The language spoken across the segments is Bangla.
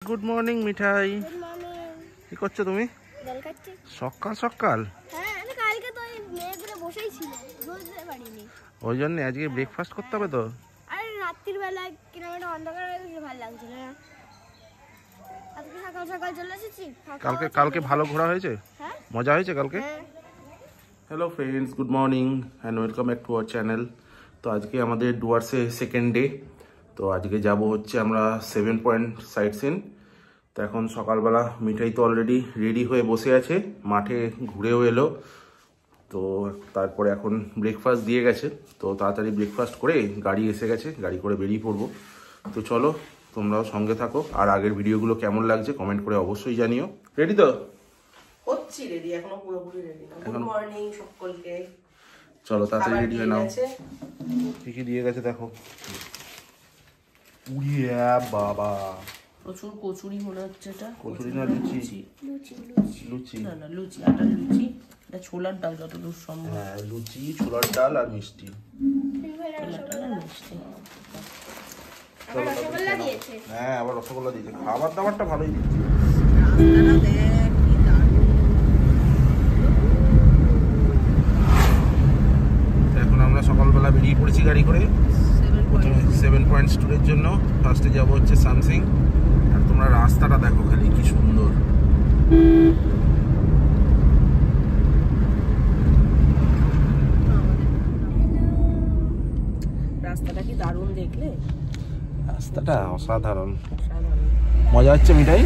Good morning Mithai. Good morning. কি করছো তুমি? জল খাচ্ছি। সকাল সকাল? হ্যাঁ, আমি কালকে তো এই মেয়েগুলো বসেই ছিল, বুঝতে পারিনি। ওই জন্য আজকে ব্রেকফাস্ট করতে হবে তো। আরে রাত্রির বেলায় কিরকম একটা অন্ধকার হয়ে গেছে, ভালো লাগছিল না। আজকে সকাল সকাল চলে এসেছি। কালকে ভালো ঘোরা হয়েছে? হ্যাঁ, মজা হয়েছে কালকে? হ্যাঁ। Hello friends, good morning and welcome back to our channel. তো আজকে আমাদের ডুয়ার্সে সেকেন্ড ডে। তো আজকে যাব হচ্ছে আমরা 7 পয়েন্ট সাইট সিন। তো এখন সকালবেলা মিঠাই তো অলরেডি রেডি হয়ে বসে আছে, মাঠে ঘুরেও এলো। তো তারপরে এখন ব্রেকফাস্ট দিয়ে গেছে, তো তাড়াতাড়ি ব্রেকফাস্ট করে গাড়ি এসে গেছে, গাড়ি করে বেরিয়ে পড়বো। তো চলো তোমরাও সঙ্গে থাকো, আর আগের ভিডিওগুলো কেমন লাগছে কমেন্ট করে অবশ্যই জানিও। রেডি তো? হচ্ছি রেডি, এখনো পুরোপুরি রেডি না। গুড মর্নিং সকলকে। চলো তাড়াতাড়ি রেডি হয়ে নাও। আছে কি কি দিয়ে গেছে দেখো। উড়িয়া বাবা, প্রচুর কচুরি মনে হচ্ছে। এটা কচুরি না লুচি? লুচি না না, লুচি, আটার লুচি। এটা ছোলার ডাল যতদূর সম্ভব। হ্যাঁ, লুচি, ছোলার ডাল আর মিষ্টি। ছোলার ডাল আর মিষ্টি। রসগোল্লা দিয়েছে। হ্যাঁ, আবার রসগোল্লা দিয়েছে। খাবার দাবারটা ভালোই দিচ্ছে। রাস্তাটা দেখ কি দারুণ। এখন আমরা সকালবেলা বেরিয়ে পড়েছি গাড়ি করে। প্রথমে 7 পয়েন্টস ট্যুরের জন্য ফার্স্টে যাবো হচ্ছে সামসিং। আর তোমরা রাস্তাটা দেখো খালি কি সুন্দর। রাস্তাটা কি দারুণ দেখলে? রাস্তাটা অসাধারণ। সাধারণ। মজা হচ্ছে মিঠাই?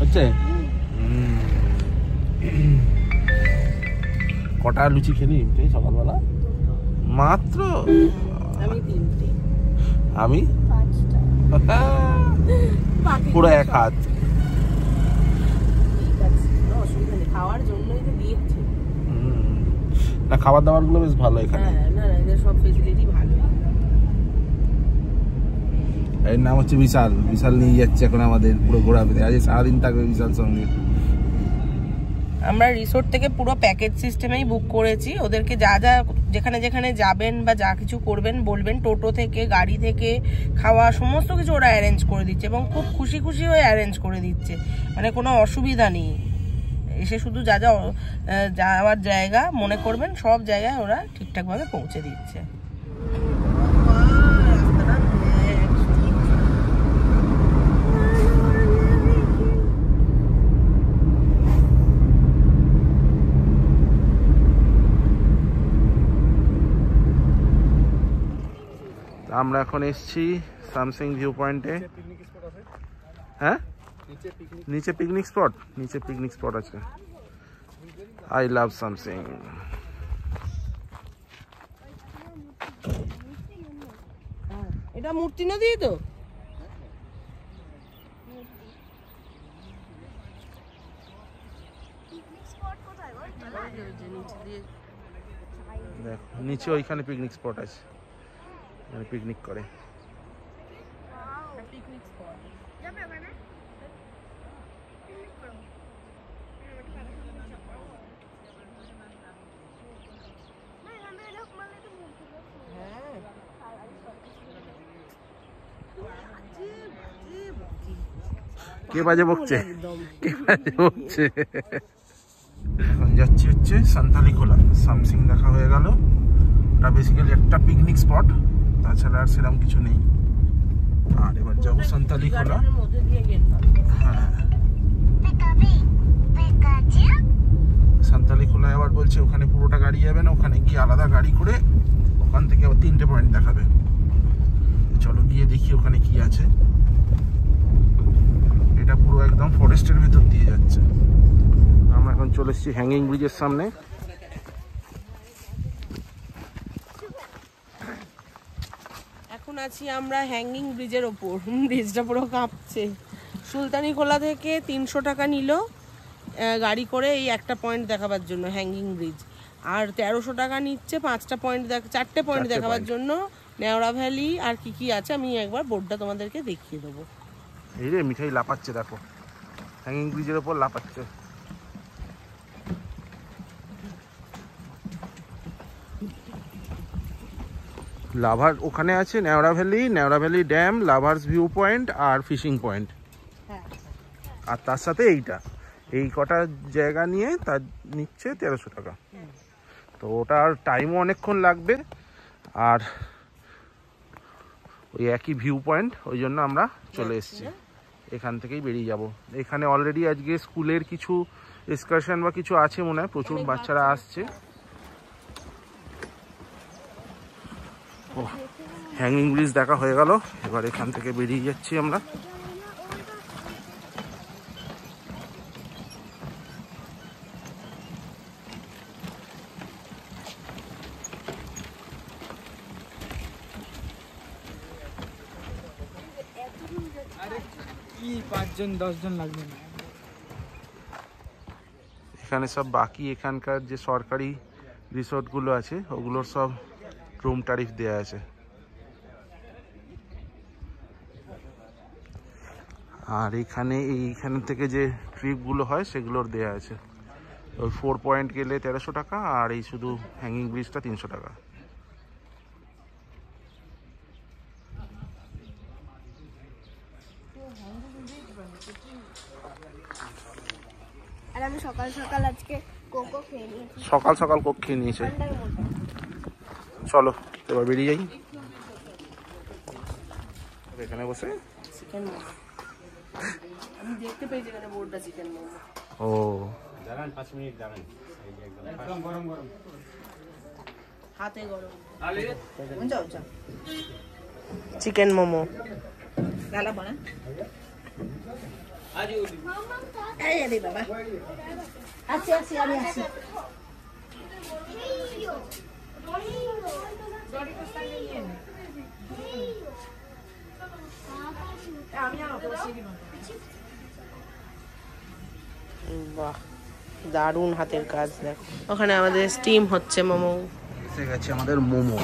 হচ্ছে? কটা লুচি খেলি মিঠাই সকালবেলা? মাত্র? আমি তিনটে। আমি পুরো এক হাত। ঠিক আছে, কোনো অসুবিধা নেই, খাওয়ার জন্যই তো দিয়েছে। না, খাবার দাবার গুলো বেশ ভালো এখানে। হ্যাঁ, না না, এদের সব ফেসিলিটি ভালো। এর নাম হচ্ছে বিশাল। বিশাল নিয়ে যাচ্ছে এখন আমাদের পুরো ঘোরাফেরা। আজ সারাদিন থাকবে বিশাল সঙ্গে। আমরা রিসোর্ট থেকে পুরো প্যাকেজ সিস্টেমেই বুক করেছি। ওদেরকে যা যা যেখানে যেখানে যাবেন বা যা কিছু করবেন বলবেন, টোটো থেকে, গাড়ি থেকে, খাওয়া সমস্ত কিছু ওরা অ্যারেঞ্জ করে দিচ্ছে এবং খুব খুশি খুশি হয়ে অ্যারেঞ্জ করে দিচ্ছে। মানে কোনো অসুবিধা নেই। এসে শুধু যা যা যাওয়ার জায়গা মনে করবেন সব জায়গায় ওরা ঠিকঠাকভাবে পৌঁছে দিচ্ছে। আমরা এখন এসছি সামসিং ভিউ পয়েন্টে। হ্যাঁ, নিচে পিকনিক স্পট। নিচে পিকনিক স্পট আছে। I love Samsing. এটা মূর্তি নদী তো। দেখো নিচে ওইখানে পিকনিক স্পট আছে, মানে পিকনিক করে। কে বাজে বকছে? কে বাজে বকছে? এখন যাচ্ছি হচ্ছে সান্তালি খোলা। সামসিং দেখা হয়ে গেল। এটা বেসিক্যালি একটা পিকনিক স্পট, তাছাড়া আর সেরকম কিছু নেই। আর এবার যাবো সান্তালি খোলা। হ্যাঁ, সান্তালি খোলা আবার বলছে ওখানে পুরোটা গাড়ি যাবে না, ওখানে গিয়ে আলাদা গাড়ি করে ওখান থেকে আবার 3টে পয়েন্ট দেখাবে। চলো গিয়ে দেখি ওখানে কি আছে। এটা পুরো একদম ফরেস্টের ভিতর দিয়ে যাচ্ছে। আমরা এখন চলে এসেছি হ্যাঙ্গিং ব্রিজের সামনে। এখন আছি আমরা হ্যাঙ্গিং ব্রিজের ওপর। ব্রিজটা পুরো কাঁপছে। সুলতানি খোলা থেকে 300 টাকা নিল গাড়ি করে এই একটা পয়েন্ট দেখাবার জন্য, হ্যাঙ্গিং ব্রিজ। আর 1300 টাকা নিচ্ছে 5টা পয়েন্ট 4টে পয়েন্ট দেখাবার জন্য। নেওড়া ভ্যালি আর কি কি আছে আমি একবার বোর্ডটা তোমাদেরকে দেখিয়ে দেবো। এই রে মিঠাই লাপাচ্ছে, দেখো হ্যাঙ্গিং ব্রিজের ওপর লাপাচ্ছে। লাভার ওখানে আছে, Neora valley dam, lovers view point আর ফিশিং পয়েন্ট। আর তার সাথে এই কটা জায়গা নিয়ে তার নিচ্ছে 1300 টাকা। তো ওটার টাইমও অনেকক্ষণ লাগবে, আর ওই একই ভিউ পয়েন্ট, ওই জন্য আমরা চলে এসেছি, এখান থেকেই বেরিয়ে যাব। এখানে অলরেডি আজকে স্কুলের কিছু এক্সকারশন বা কিছু আছে মনে হয়, প্রচুর বাচ্চারা আসছে। ও হ্যাঙ্গিং ব্রিজ দেখা হয়ে গেল, এবার এখান থেকে বেরিয়ে যাচ্ছি আমরা। এখানে সব বাকি এখানকার যে সরকারি রিসোর্টগুলো আছে ওগুলোর সব রুম ট্যারিফ দেওয়া আছে। আর এইখান থেকে যে ট্রিপগুলো হয় সেগুলোর দেওয়া আছে। ওই 4 পয়েন্ট গেলে 1300 টাকা, আর এই শুধু হ্যাঙ্গিং ব্রিজটা 300 টাকা। আর আমি সকাল সকাল আজকে কোকো খেয়ে নিয়েছি। সকাল সকাল কোক খেয়ে নিয়েছে। চলো এবার বেরিয়ে যাই। এখানে বসে চিকেন মোমো আমি দেখতে পেয়েছি, এখানে বোর্ডটা চিকেন মোমো। ও দাঁড়ান 5 মিনিট দাঁড়ান, একদম গরম গরম, হাতে গরম। যাও চিকেন মোমো গালা বানা। আরে বাবা, আসি আমি আসি। বাহ, দারুণ হাতের কাজ। দেখো ওখানে আমাদের স্টিম হচ্ছে মোমো। এসে গেছে আমাদের momo,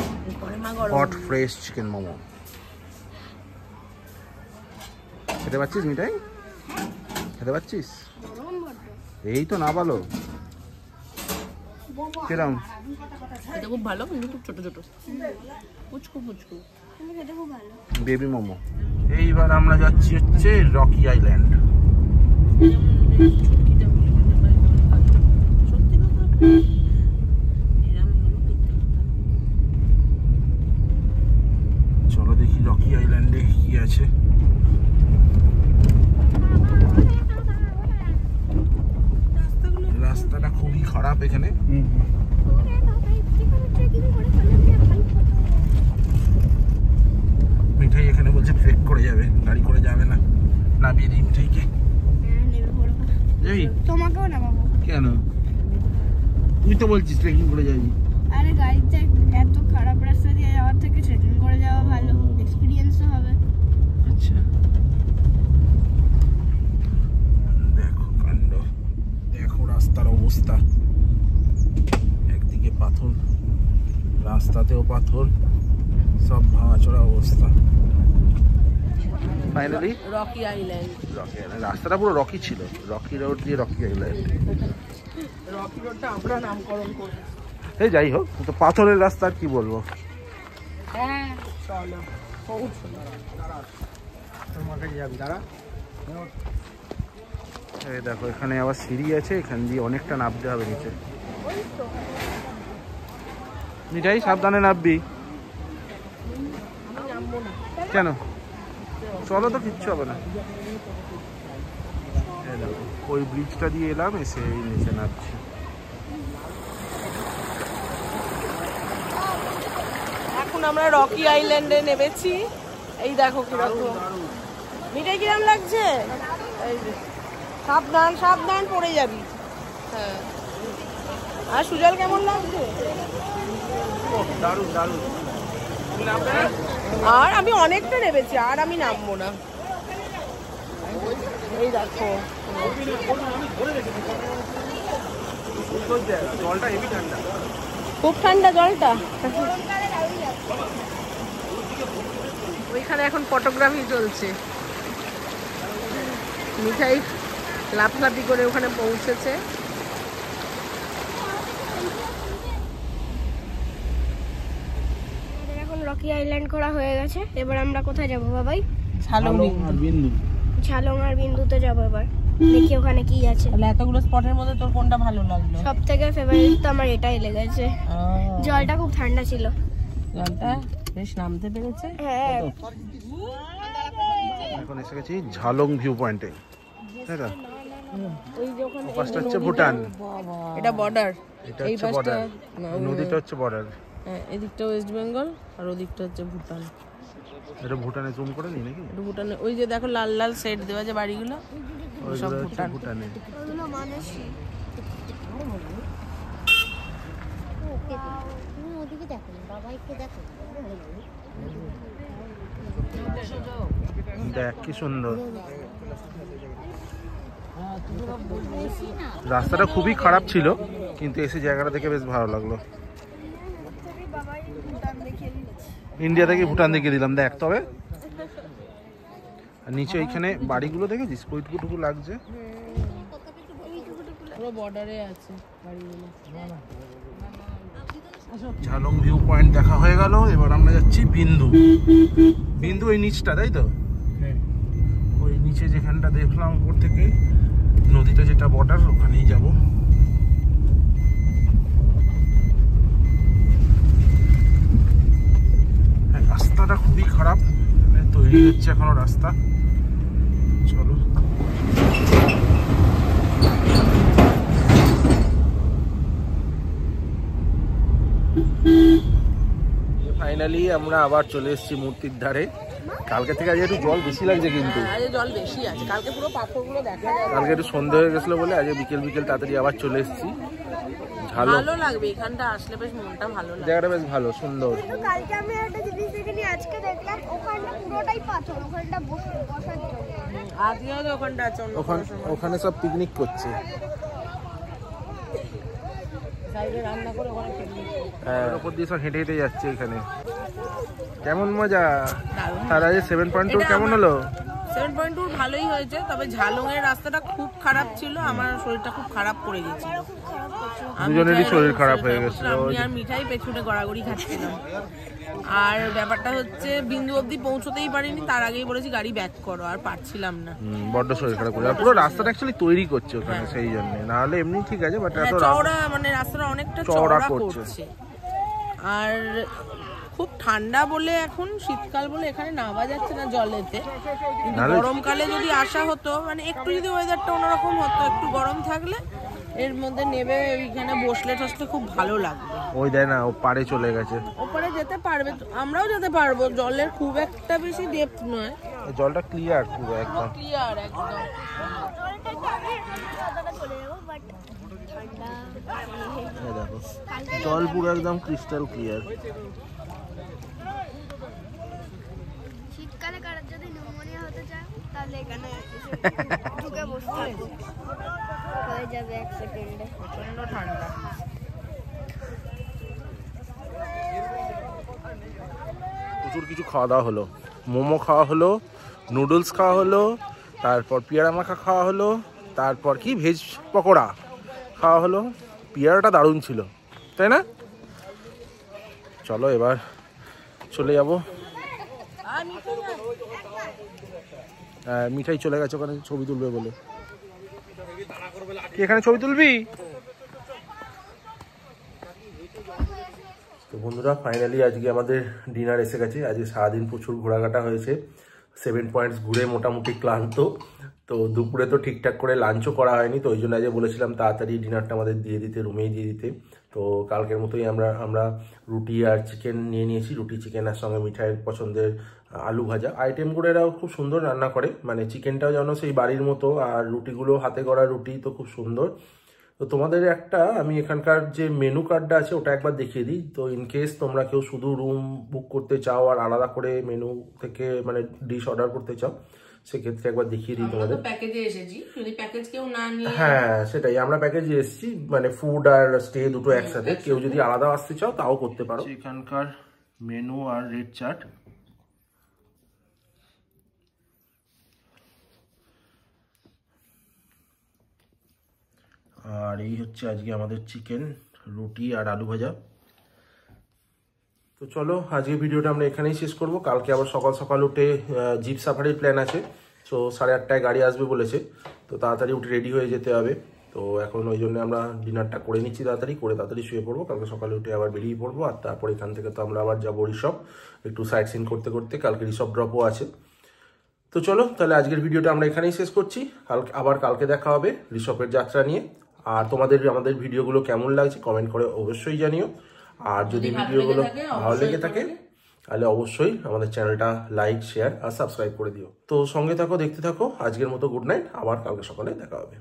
hot fresh chicken momo. খেতে পাচ্ছিস মিঠাই? খেতে পাচ্ছিস? এই তো না ভালো, কিরম? এটা খুব ভালো, কিন্তু খুব ছোট ছোট, পুচকু খেতে খুব ভালো। বেবি মোমো। এইবার আমরা যাচ্ছি হচ্ছে রকি আইল্যান্ড। চলো দেখি রকি আইল্যান্ডে কি আছে। রাস্তাটা খুবই খারাপ এখানে। মিঠাই এখানে বলছে ট্রেক করে যাবে, গাড়ি করে যাবে না। নামিয়ে দিই মিঠাইকে। যাবি? তোমাকেও নামাবো। কেন? তুই তো বলছিস ট্রেকিং করে যাবি। আরে গাড়িতে এত খারাপ রাস্তা দিয়ে যাওয়ার থেকে ট্রেকিং করে যাওয়া ভালো, এক্সপিরিয়েন্সও হবে। আচ্ছা দেখো কাণ্ড, দেখো রাস্তার অবস্থা। একদিকে পাথর, রাস্তাতেও পাথর, সব ভাঙাচোরা অবস্থা। Finally Rocky island. রাস্তাটা পুরো রকি ছিল, রকি রোড দিয়ে রকি আইল্যান্ড। রকি রোডটা আমরা নামকরণ করব। এই যাই হোক, তো পাথরের রাস্তা আর কি বলবো। হ্যাঁ চলো, বহুত সুন্দর। এই দেখো এখানে আবার সিঁড়ি আছে, এখান দিয়ে অনেকটা নামতে হবে নিচে। মিঠাই সাবধানে নামবি। কেন? চলো তো কিচ্ছু হবে না। ওই ব্রিজটা দিয়ে এলাম, এসে এই নিচে নামছি। এখন আমরা রকি আইল্যান্ডে নেমেছি। এই দেখো কিরকম, মিঠাই কিরম লাগছে? এই যে সাবধান সাবধান, পড়ে যাবি। হ্যাঁ, আর সুজল কেমন লাগছে? দারুণ দারুণ। আর আমি অনেকটা নেমেছি, আর আমি নামবো না। এই দেখো জলটা হেভি ঠান্ডা, খুব ঠান্ডা জলটা। ওইখানে এখন ফটোগ্রাফি চলছে। মিঠাই লাফলাফি করে ওখানে পৌঁছেছে। এখন রকি আইল্যান্ড করা হয়ে গেছে, এবার আমরা কোথায় যাবো বাবাই? ঝালং বিন্দু। ঝালং আর বিন্দুতে যাবো এবার, দেখি ওখানে কি আছে। তাহলে এতগুলো স্পটের মধ্যে তোর কোনটা ভালো লাগলো? সব থেকে ফেভারিট তো আমার এটাই লেগেছে। জলটা খুব ঠান্ডা ছিল, জলটা বেশ নামতে পেরেছে। হ্যাঁ এখন এসে গেছি ঝালং ভিউ পয়েন্টে, তাই তো? ওই যখন পাশটা হচ্ছে ভুটান, এটা বর্ডার, এটা এই হচ্ছে পাশটা বর্ডার, নদীটা হচ্ছে বর্ডার। হ্যাঁ, এদিকটা ওয়েস্ট বেঙ্গল আর ওদিকটা হচ্ছে ভুটান। এটা ভুটানে জুম করে নি নাকি? এটা ভুটানে, ওই যে দেখো লাল লাল সেট দেওয়া যে বাড়িগুলো, সব ভুটান। ভুটানে ওগুলো মানুষই। দেখ কি সুন্দর, রাস্তাটা খুবই খারাপ ছিল কিন্তু এসে জায়গাটা দেখে বেশ ভালো লাগলো। ইন্ডিয়া থেকে ভুটান দেখিয়ে দিলাম, দেখ। তবে নিচে ওইখানে বাড়িগুলো দেখেছিস কইটুকুটুকু লাগছে, পুরো বর্ডারে আছে বাড়িগুলো। ঝালং ভিউ পয়েন্ট দেখা হয়ে গেল, এবার আমরা যাচ্ছি বিন্দু। বিন্দু ওই নিচটা, তাই তো? ওই নিচে যেখানটা দেখলাম উপর থেকে নদীটা যেটা বর্ডার, ওখানেই যাব। রাস্তাটা খুবই খারাপ, তৈরি হচ্ছে এখনো রাস্তা। চলো ফাইনালি আমরা আবার চলে এসেছি মূর্তির ধারে। কালকে থেকে আজ একটু জল বেশি লাগছে, কিন্তু আজ জল বেশি আছে, কালকে পুরো পাথরগুলো দেখা যায়। কালকে একটু সন্ধ্যা হয়ে গেছিল বলে আজ বিকেল বিকেল তাড়াতাড়ি আবার চলে এসেছি। ভালো লাগবে এখানটা আসলে, বেশ মনটা ভালো লাগবে, জায়গাটা বেশ ভালো সুন্দর। কিন্তু কালকে আমি একটা জিনিস দেখিনি, আজকে দেখলাম ওখানটা পুরোটাই পাথর, ওখানটা বসার জন্য। আজকেও তো ওখানটা আছে, ওখানে সব পিকনিক করছে। সাইডে রান্না করে ওখানে পিকনিক। হ্যাঁ, ওপর দিয়ে সব হেঁটে হেঁটে যাচ্ছে এখানে। কেমন মজা। তার আগে 7.2 কেমন হলো? 7.2 ভালোই হয়েছে, তবে ঝালং এর রাস্তাটা খুব খারাপ ছিল, আমার শরীরটা খুব খারাপ করে গেছিল। দুজনেরই শরীর খারাপ হয়ে গেছে। আমি আর মিঠাই পেছনে গড়াগড়ি খাচ্ছিলাম। আর ব্যাপারটা হচ্ছে বিন্দু অবধি পৌঁছতেই পারিনি, তার আগেই বলেছি গাড়ি ব্যাক করো, আর পারছিলাম না। বড্ড শরীর খারাপ করে। আর পুরো রাস্তাটা অ্যাকচুয়ালি তৈরি করছে ওখানে, সেই জন্য। না হলে এমনি ঠিক আছে, বাট এত চওড়া, মানে রাস্তাটা অনেকটা চওড়া করছে। আর খুব ঠান্ডা বলে, এখন শীতকাল বলে এখানে নামা যাচ্ছে না জলেতে, কিন্তু গরমকালে যদি আসা হতো, মানে একটু যদি ওয়েদারটা অন্যরকম হতো, একটু গরম থাকলে এর মধ্যে নেবে ওইখানে বসলে টসলে খুব ভালো লাগবে। ওই দেয় না, ও পাড়ে চলে গেছে। ওপারে যেতে পারবে, আমরাও যেতে পারবো, জলের খুব একটা বেশি ডেপথ নয়, জলটা ক্লিয়ার, পুরো একদম ক্লিয়ার একদম। দেখো জল পুরো একদম ক্রিস্টাল ক্লিয়ার। শীতকালে কারোর যদি নিউমোনিয়া হতে চায় তাহলে এখানে ঢুকে বসতে হবে, হয়ে যাবে 1 সেকেন্ডে। প্রচন্ড ঠান্ডা। প্রচুর কিছু খাওয়া দাওয়া হলো, মোমো খাওয়া হলো, নুডলস খাওয়া হলো, তারপর পেয়ারা মাখা খাওয়া হলো, তারপর কি ভেজ পকোড়া খাওয়া হলো। পেয়ারাটা দারুণ ছিল, তাই না? চলো এবার চলে যাব। মিঠাই চলে গেছে ওখানে ছবি তুলবে বলে। কি এখানে ছবি তুলবি? তো বন্ধুরা, ফাইনালি আজকে আমাদের ডিনার এসে গেছে। আজকে সারাদিন প্রচুর ঘোরাঘাটা হয়েছে, 7 পয়েন্টস ঘুরে মোটামুটি ক্লান্ত। তো দুপুরে তো ঠিকঠাক করে লাঞ্চও করা হয়নি, তো ওই জন্য আজকে বলেছিলাম তাড়াতাড়ি ডিনারটা আমাদের দিয়ে দিতে, রুমেই দিয়ে দিতে। তো কালকের মতোই আমরা রুটি আর চিকেন নিয়ে নিয়েছি। রুটি চিকেন আর সঙ্গে মিঠাইয়ের পছন্দের আলু ভাজা। আইটেমগুলো এরাও খুব সুন্দর রান্না করে, মানে চিকেনটাও যেন সেই বাড়ির মতো, আর রুটিগুলো হাতে গড়া রুটি তো খুব সুন্দর। তো তোমাদের একটা আমি এখানকার যে মেনু কার্ডটা আছে ওটা একবার দেখিয়ে দিই। তো ইনকেস তোমরা কেউ শুধু রুম বুক করতে চাও আর আলাদা করে মেনু থেকে মানে ডিশ অর্ডার করতে চাও, সেক্ষেত্রে একবার দেখিয়ে দিই তোমাদের। প্যাকেজে এসেছি, যদি প্যাকেজ কেউ না নিয়ে, হ্যাঁ সেটাই, আমরা প্যাকেজে এসেছি, মানে ফুড আর স্টে দুটো একসাথে। কেউ যদি আলাদা আসতে চাও তাও করতে পারো। এখানকার মেনু আর রেট চার্ট। আর এই হচ্ছে আজকে আমাদের চিকেন, রুটি আর আলু ভাজা। তো চলো আজকে ভিডিওটা আমরা এখানেই শেষ করব। কালকে আবার সকাল সকাল উঠে জিপ সাফারির প্ল্যান আছে, সো 8:30টায় গাড়ি আসবে বলেছে, তো তাড়াতাড়ি উঠে রেডি হয়ে যেতে হবে। তো এখন ওই জন্য আমরা ডিনারটা করে নিচ্ছি, তাড়াতাড়ি শুয়ে পড়বো, কালকে সকালে উঠে আবার বেরিয়ে পড়বো। আর তারপর এখান থেকে তো আমরা আবার যাবো ঋষভ, একটু সাইট সিন করতে করতে, কালকে ঋষভ ড্রপও আছে। তো চলো তাহলে আজকের ভিডিওটা আমরা এখানেই শেষ করছি, কালকে দেখা হবে ঋষভের যাত্রা নিয়ে। আর তোমাদের আমাদের ভিডিওগুলো কেমন লাগছে কমেন্ট করে অবশ্যই জানিও। আর যদি ভিডিওগুলো ভালো লেগে থাকে তাহলে অবশ্যই আমাদের চ্যানেলটা লাইক, শেয়ার আর সাবস্ক্রাইব করে দিও। তো সঙ্গে থাকো, দেখতে থাকো। আজকের মতো গুড নাইট, আবার কালকে সকালে দেখা হবে।